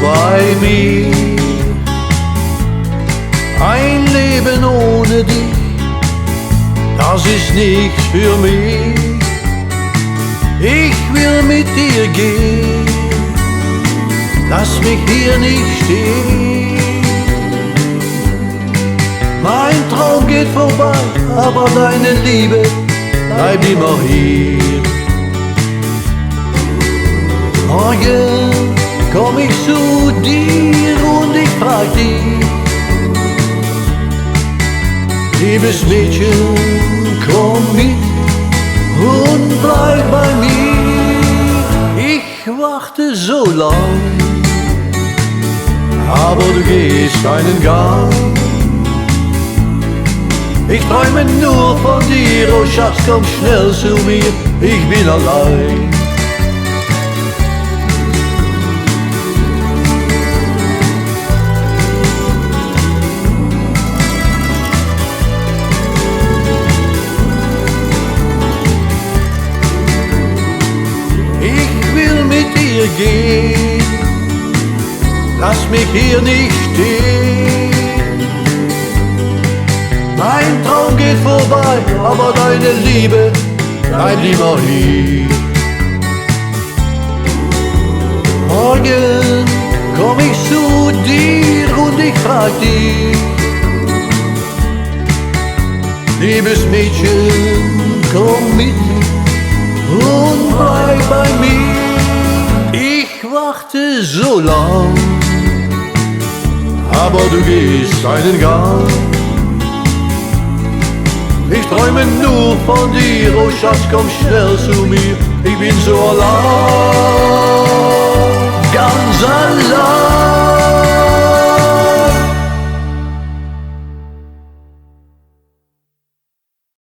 bei mir. Ein Leben ohne dich, das ist nichts für mich. Ich will mit dir gehen, lass mich hier nicht stehen. Mein Traum geht vorbei, aber deine Liebe bleibt immer hier. Morgen komm ich zu dir und ich frag dich: Liebes Mädchen, komm mit und bleib bei mir. Ich warte so lang, aber du gehst keinen Gang. Ich träume nur von dir, oh Schatz, komm schnell zu mir, ich bin allein. Ich will mit dir gehen, lass mich hier nicht stehen. Mein Traum geht vorbei, aber deine Liebe bleibt immer hier. Morgen komm ich zu dir und ich frag dich: Liebes Mädchen, komm mit und bleib bei mir. Ich warte so lang, aber du gehst keinen Gang. Ich träume nur von dir, oh Schatz, komm schnell zu mir, ich bin so allein, ganz allein.